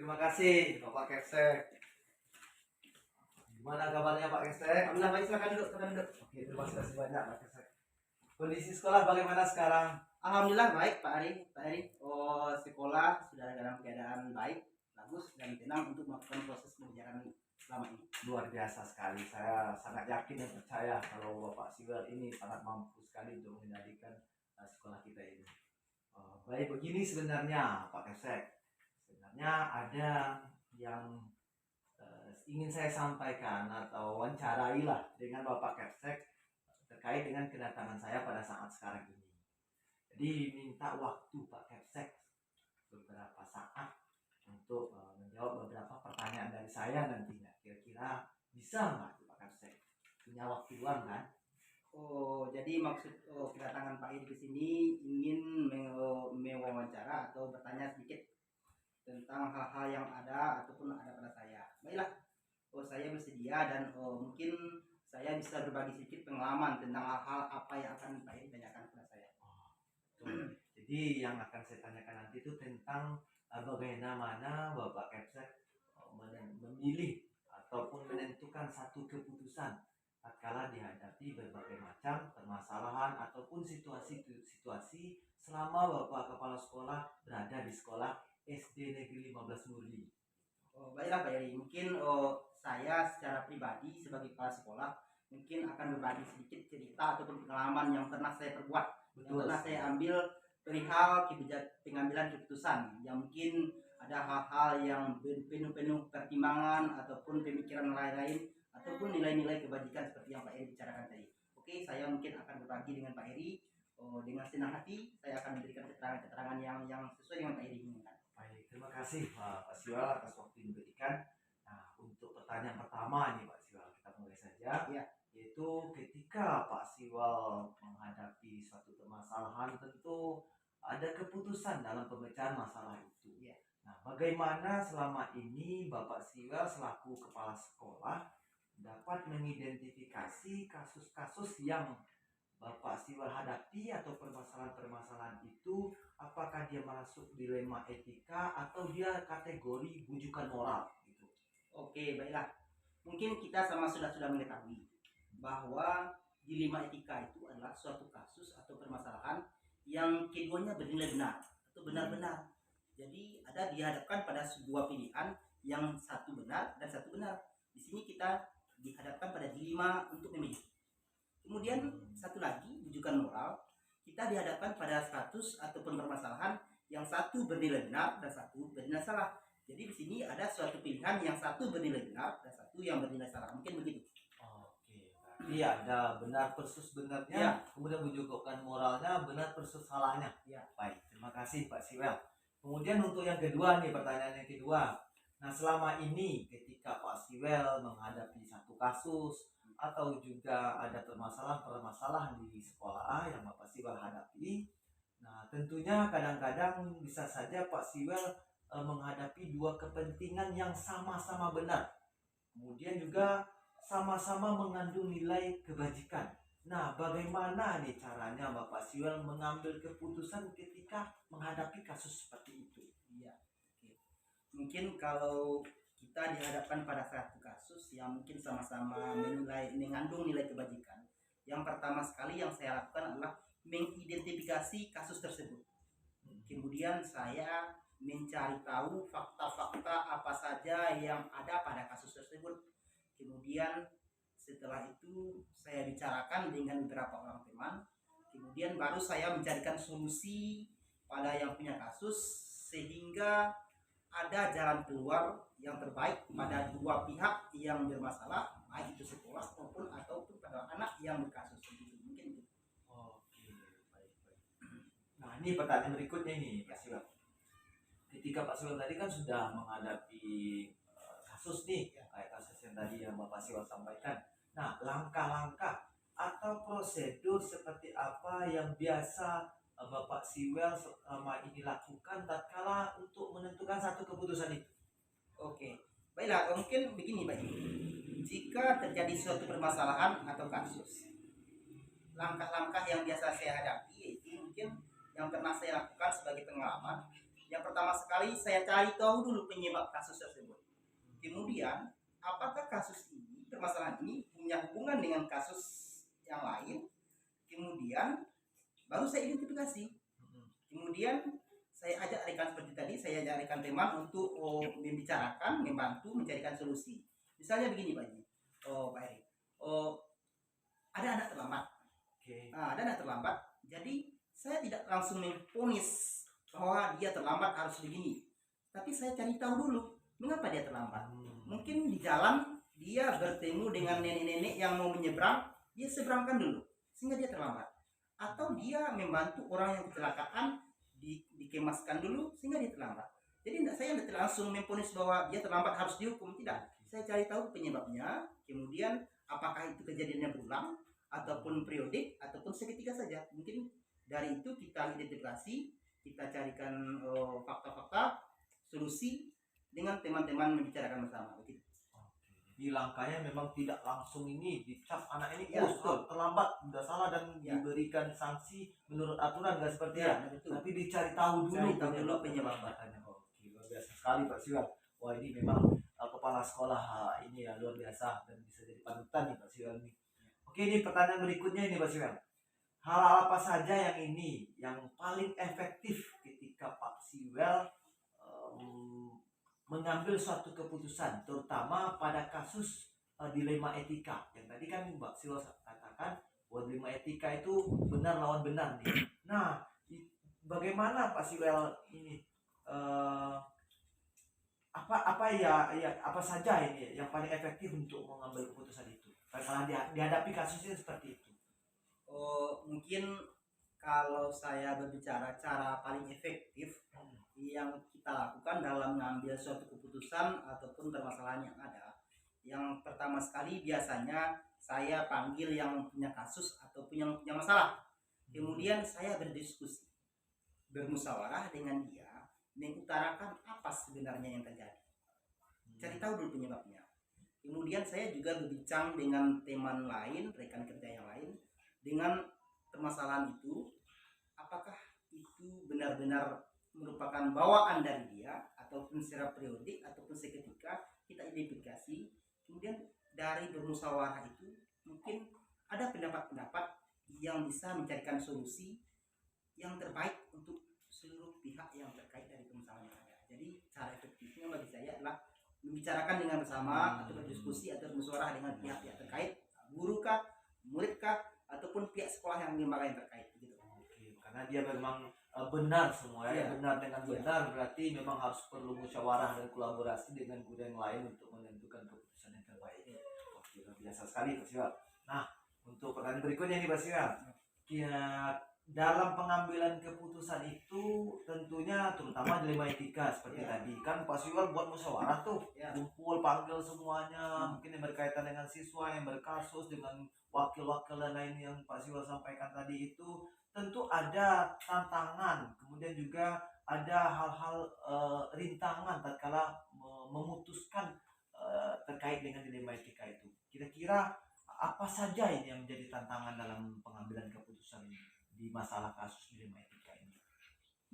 Terima kasih Bapak Kepsek. Gimana kabarnya Pak Kepsek? Alhamdulillah baik, silakan duduk, silakan duduk. Oke, terima kasih banyak Pak Kepsek. Kondisi sekolah bagaimana sekarang? Alhamdulillah baik Pak Ari. Pak Ari, sekolah sudah dalam keadaan baik, bagus dan tenang untuk melakukan proses pembelajaran selama ini. Luar biasa sekali. Saya sangat yakin dan percaya kalau Bapak Siwel ini sangat mampu sekali untuk mengendalikan sekolah kita ini. Baik, begini sebenarnya Pak Kepsek. Sebenarnya ada yang ingin saya sampaikan atau wawancarai lah dengan Bapak Kepsek terkait dengan kedatangan saya pada saat sekarang ini. Jadi minta waktu Pak Kepsek beberapa saat untuk menjawab beberapa pertanyaan dari saya nantinya. Kira-kira bisa nggak Pak Kepsek? Punya waktu luang kan? Jadi maksud kedatangan Pak Ari ke sini ingin mewawancara atau bertanya sedikit tentang hal-hal yang ada ataupun ada pada saya. Baiklah, saya bersedia dan mungkin saya bisa berbagi sedikit pengalaman tentang hal-hal apa yang akan Pak Ari tanyakan kepada saya. Jadi yang akan saya tanyakan nanti itu tentang bagaimana Bapak Kepsek memilih ataupun menentukan satu keputusan tatkala dihadapi berbagai macam permasalahan ataupun situasi selama Bapak Kepala Sekolah berada di sekolah SD Negeri 15 Murni. Baiklah Pak Ari, mungkin saya secara pribadi sebagai kepala sekolah mungkin akan berbagi sedikit cerita ataupun pengalaman yang pernah saya perbuat, yang pernah saya ambil perihal pengambilan keputusan yang mungkin ada hal-hal yang penuh pertimbangan ataupun pemikiran lain-lain ataupun nilai-nilai kebajikan seperti yang Pak Eri bicarakan tadi. Oke, saya mungkin akan berbagi dengan Pak Eri. Dengan senang hati saya akan memberikan keterangan-keterangan yang sesuai dengan Pak Eri inginkan. Baik, terima kasih Pak Siwal atas waktu yang diberikan. Nah, untuk pertanyaan pertama nih Pak Siwal, kita mulai saja. Ya. Yaitu ketika Pak Siwal menghadapi suatu permasalahan, tentu ada keputusan dalam pemecahan masalah itu. Ya. Nah, bagaimana selama ini Bapak Siwal selaku kepala sekolah dapat mengidentifikasi kasus-kasus yang Bapak Siwal hadapi atau permasalahan-permasalahan itu, apakah dia masuk dilema etika atau dia kategori bujukan moral gitu. Oke, baiklah. Mungkin kita sudah mengetahui bahwa dilema etika itu adalah suatu kasus atau permasalahan yang keduanya bernilai benar atau benar-benar. Jadi ada dihadapkan pada sebuah pilihan yang satu benar dan satu benar. Di sini kita dihadapkan pada dilema untuk memilih. Kemudian satu lagi bujukan moral, kita dihadapkan pada status ataupun permasalahan yang satu bernilai benar dan satu bernilai salah. Jadi di sini ada suatu pilihan yang satu bernilai benar dan satu yang bernilai salah. Mungkin begitu. Oke, berarti ada benar versus benarnya, ya. Kemudian bujukan moralnya, benar versus salahnya. Ya. Baik, terima kasih Pak Siwel. Kemudian untuk yang kedua nih, pertanyaan yang kedua. Nah, selama ini ketika Pak Siwel menghadapi satu kasus atau juga ada permasalahan di sekolah yang Bapak Siwel hadapi, nah tentunya kadang-kadang bisa saja Pak Siwel menghadapi dua kepentingan yang sama-sama benar, kemudian juga sama-sama mengandung nilai kebajikan. Nah, bagaimana nih caranya Bapak Siwel mengambil keputusan ketika menghadapi kasus seperti itu? Iya. Oke. Mungkin kalau kita dihadapkan pada satu kasus yang mungkin sama-sama mengandung nilai kebajikan, yang pertama sekali yang saya lakukan adalah mengidentifikasi kasus tersebut. Kemudian saya mencari tahu fakta-fakta apa saja yang ada pada kasus tersebut. Kemudian setelah itu saya bicarakan dengan beberapa orang teman. Kemudian baru saya mencarikan solusi pada yang punya kasus sehingga ada jalan keluar yang terbaik pada dua pihak yang bermasalah, baik itu sekolah ataupun pada anak yang berkasus. Mungkin itu. Oke, baik. Nah, ini pertanyaan berikutnya nih Pak Siwel. Ketika Pak Siwel tadi kan sudah menghadapi kasus nih, kayak kasus yang tadi yang Bapak Siwel sampaikan. Nah, langkah-langkah atau prosedur seperti apa yang biasa Bapak Siwel selama ini lakukan tatkala untuk menentukan satu keputusan itu? Oke, baiklah, mungkin begini Pak. Jika terjadi suatu permasalahan atau kasus, langkah-langkah yang biasa saya hadapi itu mungkin yang pernah saya lakukan sebagai pengalaman, Yang pertama sekali saya cari tahu dulu penyebab kasus tersebut. Kemudian apakah kasus ini, permasalahan ini punya hubungan dengan kasus yang lain? Kemudian baru saya identifikasi. Kemudian saya ajak rekan seperti tadi, saya ajak rekan teman untuk membicarakan, membantu mencarikan solusi. Misalnya begini Pak Haji, Pak Eri, ada anak terlambat. Nah, ada anak terlambat, jadi saya tidak langsung memvonis bahwa dia terlambat harus begini. Tapi saya cari tahu dulu mengapa dia terlambat. Mungkin di jalan dia bertemu dengan nenek-nenek yang mau menyeberang, dia seberangkan dulu sehingga dia terlambat. Atau dia membantu orang yang kecelakaan, dikemaskan dulu sehingga dia terlambat. Jadi saya tidak langsung memvonis bahwa dia terlambat harus dihukum, tidak. Saya cari tahu penyebabnya, kemudian apakah itu kejadiannya berulang ataupun periodik ataupun seketika saja. Mungkin dari itu kita identifikasi, kita carikan fakta-fakta, solusi dengan teman-teman membicarakan bersama. Begitu. Di langkahnya memang tidak langsung ini dicap anak ini Ya, terlambat, udah salah dan ya, diberikan sanksi menurut aturan, nggak seperti ya, betul. tapi dicari tahu dulu Cari tahu dulu penyebabnya. Oke, luar biasa sekali Pak Siwan. Wah, ini memang kepala sekolah ini ya luar biasa dan bisa jadi panutan nih Pak Siwan nih. Oke, ini pertanyaan berikutnya ini Pak Siwan. Hal apa saja yang ini yang paling efektif ketika Pak Siwel mengambil suatu keputusan, terutama pada kasus dilema etika. Yang tadi kan Mbak Siwel katakan bahwa dilema etika itu benar lawan benar nih. Nah, bagaimana Pak Siwel ini apa saja ini yang paling efektif untuk mengambil keputusan itu? Karena dihadapi kasusnya seperti itu. Mungkin kalau saya berbicara cara paling efektif yang kita lakukan dalam mengambil suatu keputusan ataupun permasalahan yang ada, yang pertama sekali biasanya saya panggil yang punya kasus ataupun yang punya masalah. Kemudian saya berdiskusi, bermusyawarah dengan dia, mengutarakan apa sebenarnya yang terjadi. Cari tahu dulu penyebabnya. Kemudian saya juga berbincang dengan teman lain, rekan kerja yang lain, dengan permasalahan itu, apakah itu benar-benar merupakan bawaan dari dia ataupun secara periodik ataupun seketika, kita identifikasi. Kemudian dari bermusyawarah itu mungkin ada pendapat-pendapat yang bisa mencarikan solusi yang terbaik untuk seluruh pihak yang terkait dari permasalahan yang ada. Jadi cara efektifnya bagi saya adalah membicarakan dengan bersama atau berdiskusi atau bermusyawarah dengan pihak-pihak terkait, guru kah, murid kah, ataupun pihak sekolah yang lembaga yang terkait gitu. Oke, karena dia memang benar semua ya, benar dengan benar, berarti memang harus perlu musyawarah dan kolaborasi dengan guru yang lain untuk menentukan keputusan yang terbaik. Oke, luar biasa sekali Pak Siwal. Nah, untuk pertanyaan berikutnya nih Pak Siwal, dalam pengambilan keputusan itu tentunya terutama dilema etika seperti tadi kan Pak Siwal buat musyawarah tuh, kumpul panggil semuanya, mungkin yang berkaitan dengan siswa yang berkasus dengan wakil-wakil dan lain yang Pak Siwal sampaikan tadi itu tentu ada tantangan, kemudian juga ada hal-hal rintangan tatkala memutuskan terkait dengan dilema etika itu. Kira-kira apa saja ini yang menjadi tantangan dalam pengambilan keputusan di masalah kasus dilema etika ini?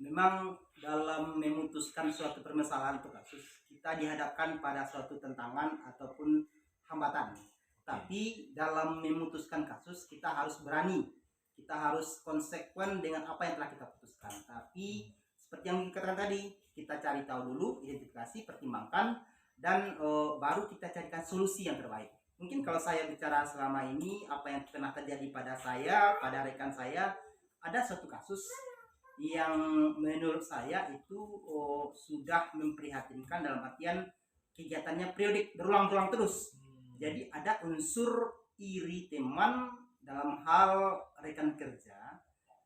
Memang dalam memutuskan suatu permasalahan atau kasus, kita dihadapkan pada suatu tantangan ataupun hambatan. Tapi dalam memutuskan kasus kita harus berani, kita harus konsekuen dengan apa yang telah kita putuskan. Tapi seperti yang dikatakan tadi, kita cari tahu dulu, identifikasi, pertimbangkan, dan baru kita carikan solusi yang terbaik. Mungkin kalau saya bicara selama ini apa yang pernah terjadi pada saya, pada rekan saya, ada suatu kasus yang menurut saya itu sudah memprihatinkan dalam artian kegiatannya periodik, berulang-ulang terus. Jadi ada unsur iri teman dalam hal rekan kerja.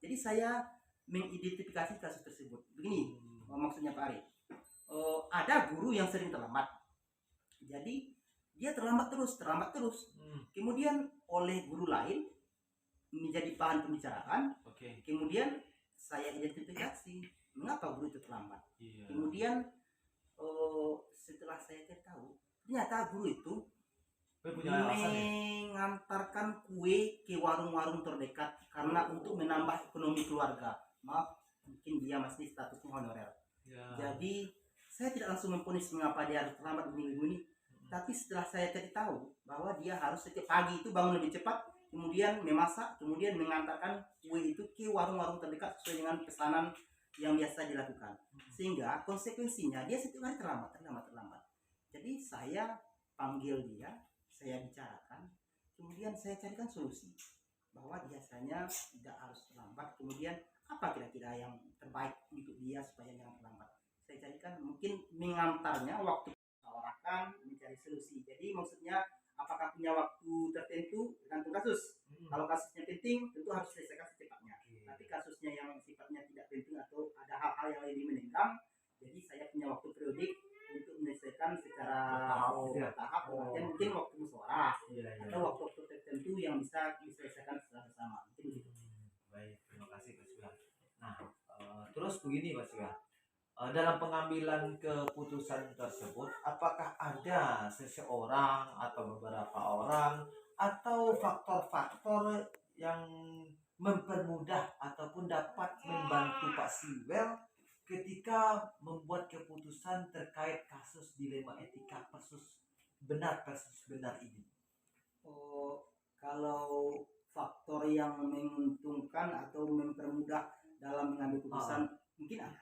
Jadi saya mengidentifikasi kasus tersebut. Begini maksudnya Pak Ari. Ada guru yang sering terlambat. Jadi dia terlambat terus. Kemudian oleh guru lain menjadi bahan pembicaraan. Kemudian saya identifikasi mengapa guru itu terlambat. Kemudian setelah saya tahu ternyata guru itu mengantarkan kue ke warung-warung terdekat karena untuk menambah ekonomi keluarga. Maaf, mungkin dia masih statusnya honorer. Ya. Jadi saya tidak langsung memponis mengapa dia harus terlambat begini-begini. Tapi setelah saya cari tahu bahwa dia harus setiap pagi itu bangun lebih cepat, kemudian memasak, kemudian mengantarkan kue itu ke warung-warung terdekat sesuai dengan pesanan yang biasa dilakukan. Sehingga konsekuensinya dia setiap hari terlambat. Jadi saya panggil dia, saya bicarakan, kemudian saya carikan solusi bahwa biasanya tidak harus terlambat. Kemudian apa kira-kira yang terbaik untuk dia supaya jangan terlambat? Saya carikan mungkin mengantarnya waktu tawarkan mencari solusi. Jadi maksudnya apakah punya waktu tertentu tergantung kasus. Kalau kasusnya penting tentu harus selesaikan secepatnya. Tapi kasusnya yang sifatnya tidak penting atau ada hal-hal yang lebih menenggang, jadi saya punya waktu periodik untuk menyelesaikan secara bertahap. Dan mungkin waktu musyawarah atau waktu-waktu tertentu yang bisa diselesaikan secara bersama. Mungkin begitu. Baik, terima kasih Pak Sugeng. Nah, terus begini Pak Sugeng. Dalam pengambilan keputusan tersebut, apakah ada seseorang atau beberapa orang atau faktor-faktor yang mempermudah ataupun dapat membantu Pak Siwel ketika membuat keputusan terkait kasus dilema etika versus benar ini? Oh, kalau faktor yang menguntungkan atau mempermudah dalam mengambil keputusan mungkin ada.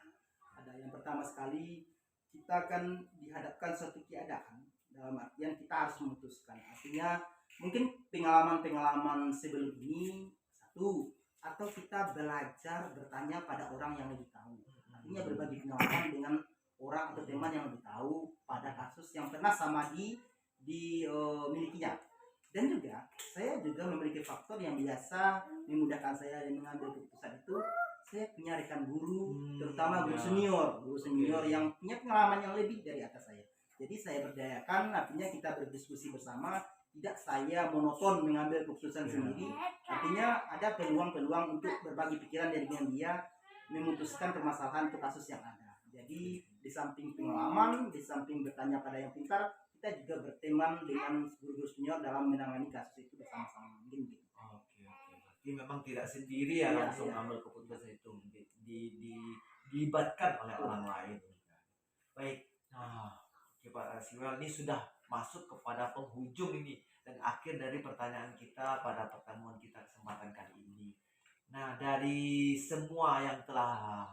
Yang pertama sekali, kita akan dihadapkan suatu keadaan dalam artian kita harus memutuskan. Artinya mungkin pengalaman-pengalaman sebelum ini satu, atau kita belajar bertanya pada orang yang lebih tahu. Artinya berbagi pengalaman dengan orang atau teman yang lebih tahu pada kasus yang pernah sama dimilikinya. Dan juga saya juga memiliki faktor yang biasa memudahkan saya mengambil keputusan itu. Saya punya rekan guru, terutama guru senior yang punya pengalaman yang lebih dari atas saya. Jadi saya berdayakan, artinya kita berdiskusi bersama, tidak saya monoton mengambil keputusan sendiri. Artinya ada peluang-peluang untuk berbagi pikiran dengan dia, memutuskan permasalahan untuk kasus yang ada. Jadi di samping pengalaman, di samping bertanya pada yang pintar, kita juga berteman dengan guru-guru senior dalam menangani kasus itu bersama-sama. Mungkin gitu. Oke. Jadi memang tidak sendiri ya langsung ambil keputusan itu, dilibatkan oleh orang lain. Baik, nah Pak Siwel ini sudah masuk kepada penghujung ini dan akhir dari pertanyaan kita pada pertemuan kita kesempatan kali ini. Nah, dari semua yang telah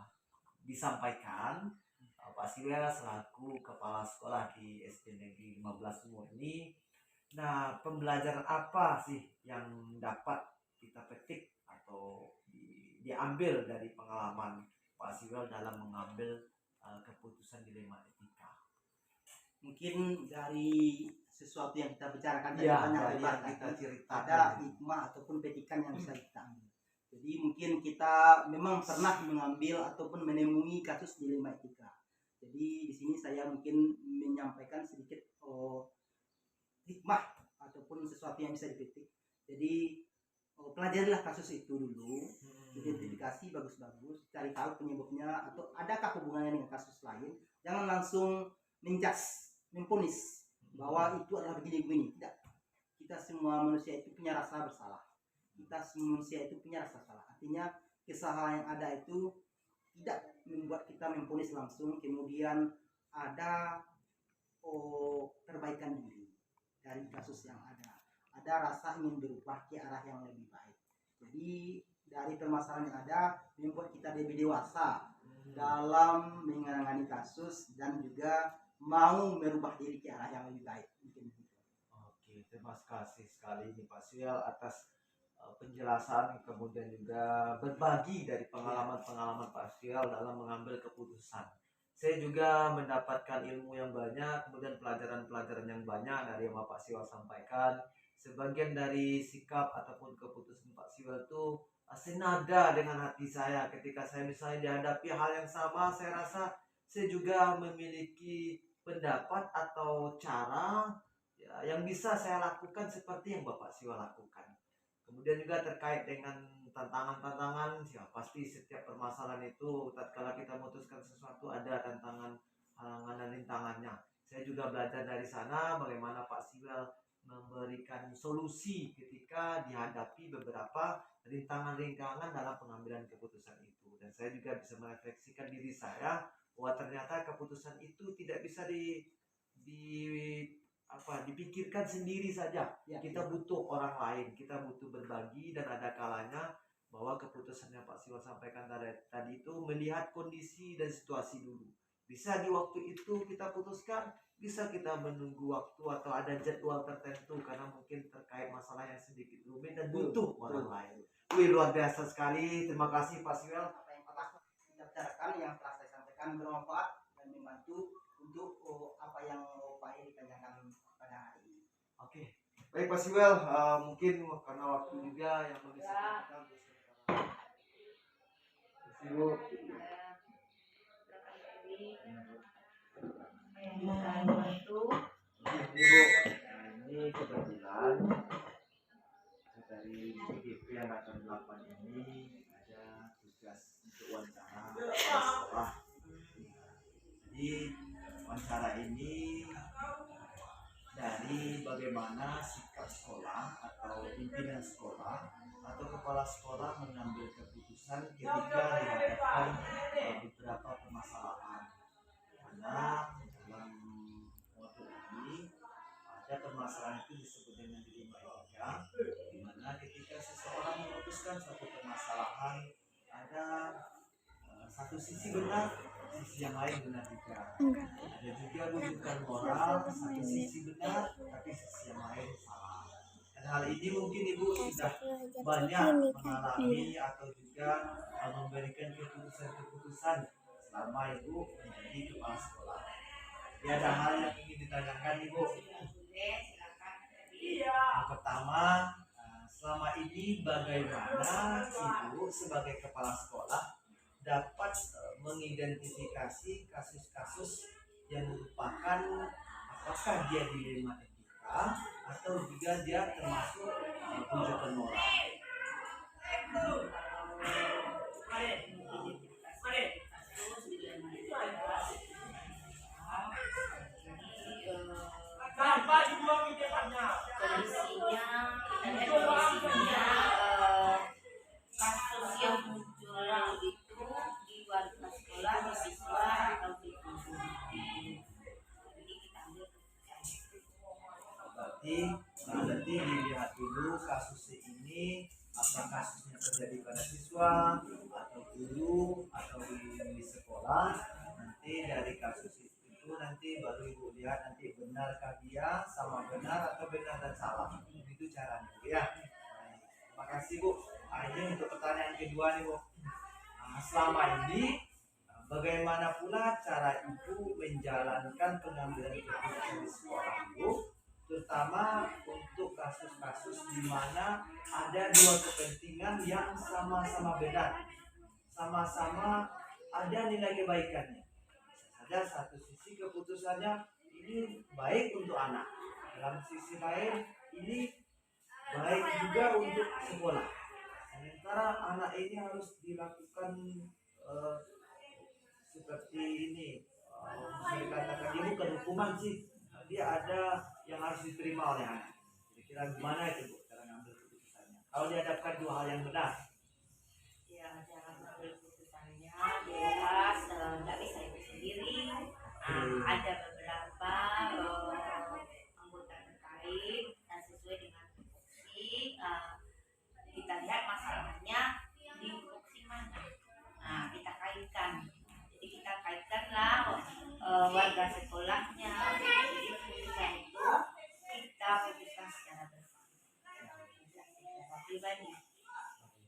disampaikan Pak Siwel selaku kepala sekolah di SD Negeri 15 Murni, nah pembelajaran apa sih yang dapat kita petik atau diambil dari pengalaman Pak Siwel dalam mengambil keputusan dilema etika? Mungkin dari sesuatu yang kita bicarakan tadi kita cerita ada hikmah ataupun petikan yang bisa kita ambil. Jadi mungkin kita memang pernah mengambil ataupun menemui kasus dilema etika. Jadi di sini saya mungkin menyampaikan sedikit hikmah ataupun sesuatu yang bisa dipetik. Jadi pelajarilah kasus itu dulu, identifikasi bagus-bagus, cari tahu penyebabnya atau adakah hubungannya dengan kasus lain. Jangan langsung memponis bahwa itu adalah begini-begini. Tidak. Kita semua manusia itu punya rasa bersalah. Kita semua manusia itu punya rasa salah. Artinya kesalahan yang ada itu tidak membuat kita memponis langsung. Kemudian ada perbaikan diri dari kasus yang ada. Ada rasa ingin berubah ke arah yang lebih baik. Jadi dari permasalahan yang ada membuat kita lebih dewasa dalam menangani kasus dan juga mau merubah diri ke arah yang lebih baik. Mungkin begitu. Oke, terima kasih sekali nih Pak Siwel atas penjelasan kemudian juga berbagi dari pengalaman-pengalaman Pak Siwel dalam mengambil keputusan. Saya juga mendapatkan ilmu yang banyak, kemudian pelajaran-pelajaran yang banyak dari yang Pak Siwel sampaikan. Sebagian dari sikap ataupun keputusan Pak Siwel itu senada dengan hati saya ketika saya misalnya dihadapi hal yang sama. Saya rasa saya juga memiliki pendapat atau cara yang bisa saya lakukan seperti yang Bapak Siwel lakukan. Kemudian juga terkait dengan tantangan-tantangan, ya pasti setiap permasalahan itu tatkala kita memutuskan sesuatu ada tantangan, halangan dan rintangannya. Saya juga belajar dari sana bagaimana Pak Siwel memberikan solusi ketika dihadapi beberapa rintangan-rintangan dalam pengambilan keputusan itu. Dan saya juga bisa merefleksikan diri saya bahwa ternyata keputusan itu tidak bisa dipikirkan sendiri saja. Ya, Kita butuh orang lain, kita butuh berbagi, dan ada kalanya bahwa keputusan yang Pak Siwa sampaikan tadi itu melihat kondisi dan situasi dulu. Bisa di waktu itu kita putuskan, bisa kita menunggu waktu atau ada jadwal tertentu karena mungkin terkait masalah yang sedikit rumit dan butuh orang lain. Wih, luar biasa sekali. Terima kasih Pak Siwel. Apa yang telah kita bicarakan, yang telah saya sampaikan bermanfaat dan membantu untuk apa yang Pak Edi tanyakan pada hari ini. Oke, baik Pak Siwel, mungkin karena waktu juga yang memisahkan kita untuk sementara. Ibu. Ini kebetulan dari GP yang akan 8 ini ada tugas untuk wawancara sekolah. Jadi wawancara ini dari bagaimana sikap sekolah atau pimpinan sekolah atau kepala sekolah mengambil keputusan ketika dihadapkan beberapa permasalahan. Karena dalam modul ini ada permasalahan itu disebut dengan dilema etika, di mana ketika seseorang memutuskan suatu permasalahan ada satu sisi benar, sisi yang lain benar juga. Ada juga rujukan moral, satu sisi benar, tapi sisi yang lain salah. Dan hal ini mungkin Ibu sudah banyak mengalami atau juga memberikan keputusan-keputusan selama Ibu menjadi kepala sekolah. Jadi ada hal yang ingin ditanyakan Ibu. Yang pertama, selama ini bagaimana Ibu sebagai kepala sekolah dapat mengidentifikasi kasus-kasus yang merupakan apakah dia dilema etika atau juga dia termasuk rujukan moral. Kasus yang muncul itu di warga sekolah, di siswa atau di guru. Jadi kita ambil berarti dilihat dulu kasus ini, apa kasusnya terjadi pada siswa atau guru atau di sekolah. Nanti dari kasus itu nanti baru Ibu lihat nanti benarkah dia sama benar atau benar dan salah. Itu caranya ya. Terima kasih Bu. Ini untuk pertanyaan kedua nih Bu. Selama ini bagaimana pula cara Ibu menjalankan pengambilan keputusan di sekolah Ibu, terutama untuk kasus-kasus di mana ada dua kepentingan yang sama-sama benar, sama-sama ada nilai kebaikannya. Ada satu sisi keputusannya ini baik untuk anak, dalam sisi lain ini baik juga untuk sekolah. Sementara anak ini harus dilakukan seperti ini, bisa dikatakan ini bukan hukuman sih, dia ada yang harus diterima oleh anak. Kira-kira gimana itu Bu cara ngambil keputusannya kalau dihadapkan dua hal yang benar? ya cara mengambil keputusannya bebas, nggak bisa itu sendiri. Ada beberapa anggota terkait dan sesuai dengan tupoksi. Kita lihat masalahnya di tupoksi mana. Kita kaitkan. Jadi kita kaitkanlah warga sekolahnya. Jadi keputusan itu kita putuskan secara bersama, secara pribadi.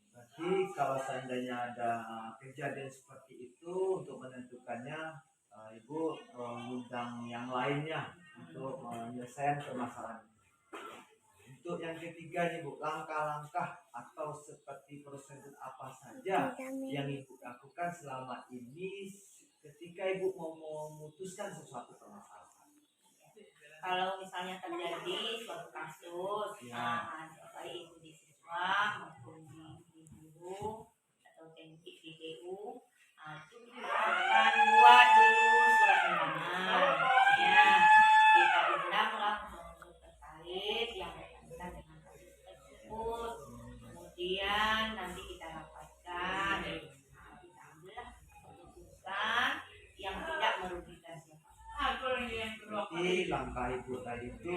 Berarti kalau seandainya ada kejadian seperti itu, untuk menentukannya Ibu mengundang yang lainnya untuk menyelesaikan permasalahan. Untuk yang ketiga nih Bu, langkah-langkah atau seperti prosedur apa saja yang Ibu lakukan selama ini ketika Ibu mau memutuskan sesuatu permasalahan? Kalau misalnya terjadi suatu kasus, baik itu di siswa maupun di guru atau di DU, itu kita akan buat dulu surat undangan. Ya, kita undanglah unsur terkait yang berkaitan dengan kasus tersebut. Kemudian nanti kita rapatkan, kita ambillah keputusan yang Berarti langkah ibu tadi itu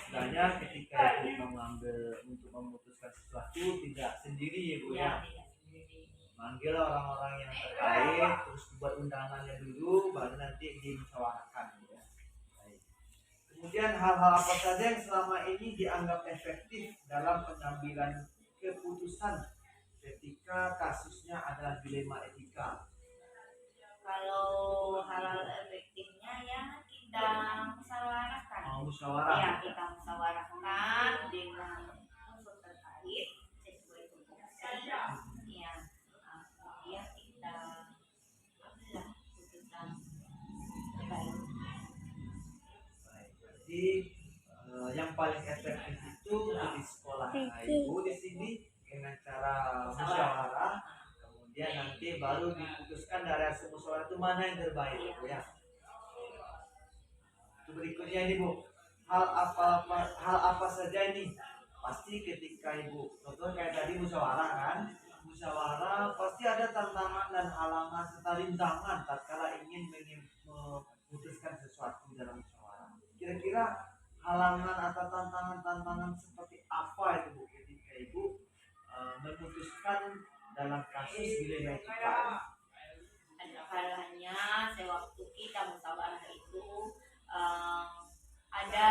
sebenarnya ketika ibu mengambil untuk memutuskan sesuatu tidak sendiri ya bu ya, tidak sendiri. manggil orang-orang yang terkait, terus buat undangannya dulu, baru nanti dimusyawarahkan ya. Baik. Kemudian hal-hal apa saja yang selama ini dianggap efektif dalam pengambilan keputusan ketika kasusnya adalah dilema etika? Kalau halal efektifnya ya kita musyawarahkan. Musyawarah. Ya, kita musyawarahkan dengan unsur terkait sesuai tupoksi. Ya, kemudian kita ambillah keputusan terbaik. Baik, berarti yang paling efektif itu di sekolah ibu di sini dengan cara musyawarah, kemudian nanti baru diputuskan dari hasil musyawarah itu mana yang terbaik bu ya. Itu berikutnya ini bu, hal apa saja ini pasti ketika ibu contoh kayak tadi musyawarah kan, musyawarah pasti ada tantangan dan halangan serta rintangan tatkala ingin memutuskan sesuatu dalam musyawarah. Kira-kira halangan atau tantangan seperti apa itu bu ketika ibu memutuskan dalam kasus dilema etika? Ada kalanya sewaktu kita musyawarah itu ada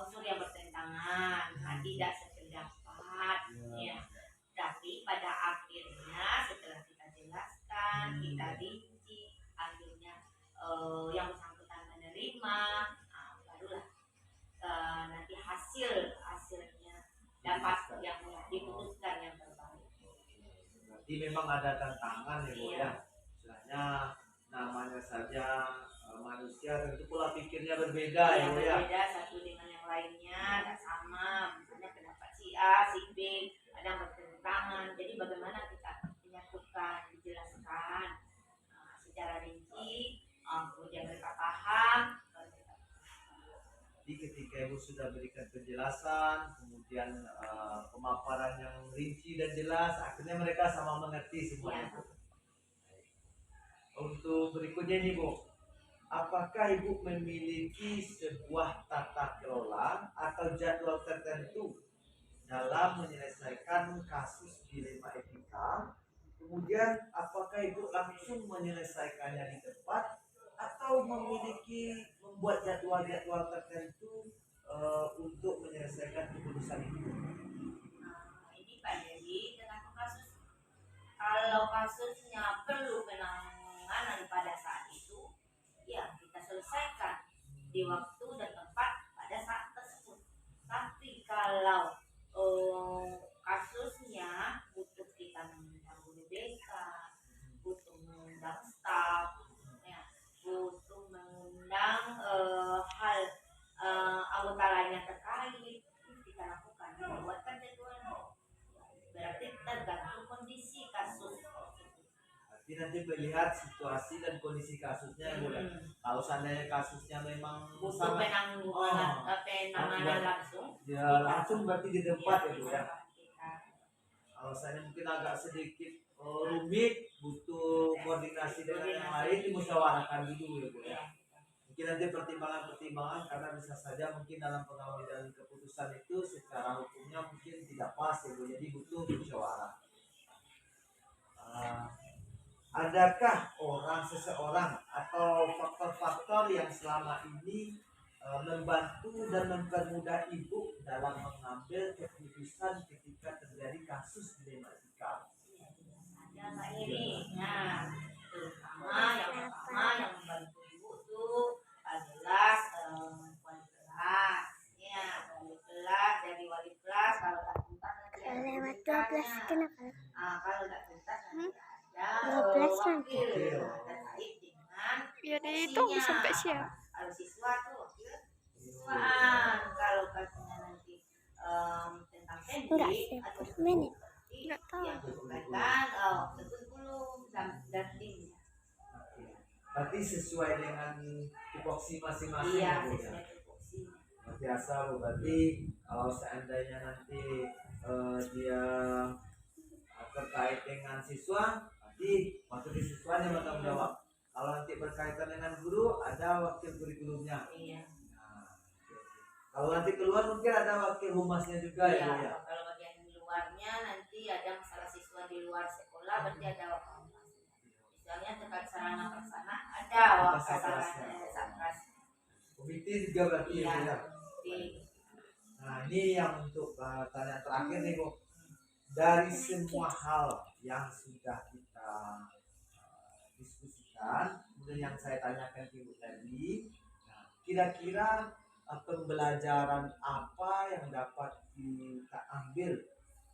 unsur yang bertentangan, tidak sependapat, ya. Tapi pada akhirnya setelah kita jelaskan, kita rinci, akhirnya yang bersangkutan menerima, barulah nanti hasilnya dapat yang diputuskan yang terbaik. Berarti memang ada tantangan ya bu ya. Istilahnya namanya saja manusia tentu pola pikirnya berbeda ya bu ya. Berbeda satu dengan yang lainnya, tidak sama. Misalnya pendapat si A, si B, ada yang bertentangan. Jadi bagaimana kita menyatukan, dijelaskan secara rinci, kemudian mereka paham. Jadi ketika ibu sudah berikan penjelasan, kemudian pemaparan yang rinci dan jelas, akhirnya mereka sama mengerti semuanya. Ya. Untuk berikutnya nih bu, apakah ibu memiliki sebuah tata kelola atau jadwal tertentu dalam menyelesaikan kasus dilema etika? Kemudian apakah ibu langsung menyelesaikannya di tempat atau membuat jadwal-jadwal tertentu untuk menyelesaikan keputusan itu? Ini Pak Dedi, tergantung kasus. Kalau kasusnya perlu penanganan pada saat itu, ya kita selesaikan di waktu dan tempat pada saat tersebut. Tapi kalau kasusnya butuh kita mengundang guru BK, butuh mengundang staf, ya, butuh mengundang hal anggota lainnya terkait, kita lakukan, buatkan jadwalnya. Berarti tergantung kondisi kasus. Jadi nanti melihat situasi dan kondisi kasusnya bu. Kalau seandainya kasusnya memang Butuh penanganan langsung, ya langsung berarti di tempat ya bu ya. Kita Kalau saya mungkin agak sedikit rumit, butuh koordinasi dengan yang lain, dimusyawarahkan dulu ya bu ya. Mungkin nanti pertimbangan-pertimbangan karena bisa saja mungkin dalam pengambilan keputusan itu secara hukumnya mungkin tidak pas ya bu, jadi butuh musyawarah. Adakah seseorang atau faktor-faktor yang selama ini membantu dan mempermudah ibu dalam mengambil keputusan ketika terjadi kasus dilema etika? ada Mbak Iri. Nah, terutama yang pertama yang membantu ibu tuh adalah wali kelas. Ya, wali kelas, dari wali kelas kalau tak tuntas nanti ada Lewat 12 tulisannya. kenapa? Kalau tak tuntas nanti ada 12 nanti. wakil terkait dengan Ya dihitung fungsinya. sampai siap. Kalau siswa tuh wakil siswaan, kalau katanya nanti tentang Enggak pendidik sih, atau menit. berarti Enggak tahu. yang berkaitan kurikulum dan timnya. Berarti sesuai dengan tupoksi masing-masing Iya, ya bu ya. sesuai tupoksinya. Biasa bu, berarti kalau seandainya nanti dia terkait dengan siswa, berarti waktu di siswanya bertanggung jawab. Kalau nanti berkaitan dengan guru, ada wakil kurikulumnya. Iya. Nah, oke. Kalau nanti keluar mungkin ada wakil humasnya juga ya, Bu, ya. Kalau bagian di luarnya nanti ada masalah siswa di luar sekolah berarti ada wakil humasnya. Misalnya terkait sarana prasarana ada wakil satgas. Komite juga berarti ya, Bu, ya. Di Nah, ini yang untuk pertanyaan terakhir nih, Bu. Dari semua hal yang sudah kita diskusikan, kemudian yang saya tanyakan ke Ibu tadi, nah, kira-kira pembelajaran apa yang dapat kita ambil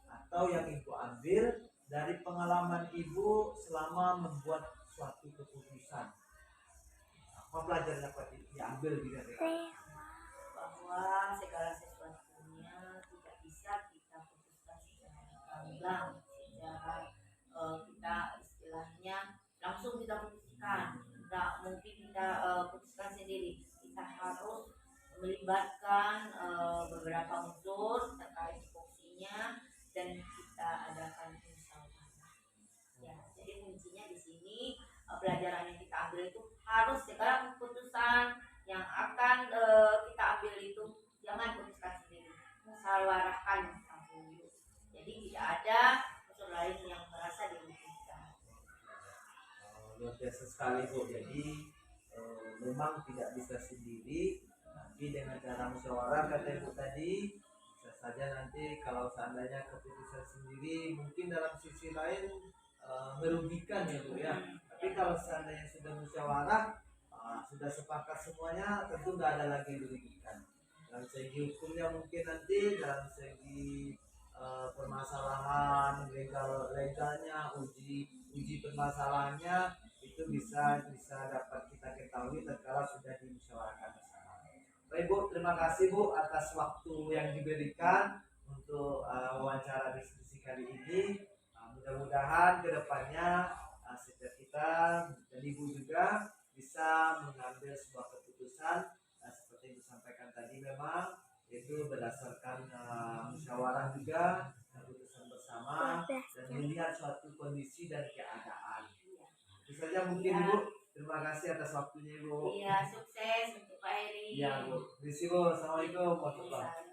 atau yang Ibu ambil dari pengalaman Ibu selama membuat suatu keputusan? Apa pelajaran dapat diambil kira-kira? bahwa segala sesuatunya tidak bisa kita putuskan secara gamblang, secara kita istilahnya langsung kita putuskan. Tidak mungkin kita putuskan sendiri. Kita harus melibatkan beberapa unsur terkait fungsinya dan kita adakan musyawarah. Ya, jadi kuncinya di sini pelajaran yang kita ambil itu harus segala keputusan yang akan kita ambil itu jangan putuskan sendiri, musyawarahkan dulu. Jadi tidak ada unsur lain yang merasa dirugikan. Luar biasa sekali, Bu. Jadi memang tidak bisa sendiri, tapi dengan cara musyawarah kata Ibu tadi, bisa saja nanti kalau seandainya keputusan sendiri mungkin dalam sisi lain merugikan ya, Bu, ya. Tapi kalau seandainya sudah musyawarah, sudah sepakat semuanya, tentu nggak ada lagi dirugikan. Dalam segi hukumnya mungkin nanti, dalam segi permasalahan legalnya, uji permasalahannya itu bisa dapat kita ketahui tatkala sudah dimusyawarahkan bersama. Baik, Bu, terima kasih, Bu, atas waktu yang diberikan untuk wawancara diskusi kali ini. Mudah-mudahan kedepannya setiap kita dan Ibu juga bisa mengambil sebuah keputusan seperti yang disampaikan tadi, memang itu berdasarkan musyawarah juga, keputusan bersama dan melihat suatu kondisi dan keadaan. Itu saja mungkin, Bu. Terima kasih atas waktunya, Bu. Iya, sukses untuk Pak Heri. Iya, Bu. Terima kasih, Bu. Assalamualaikum warahmatullahi wabarakatuh.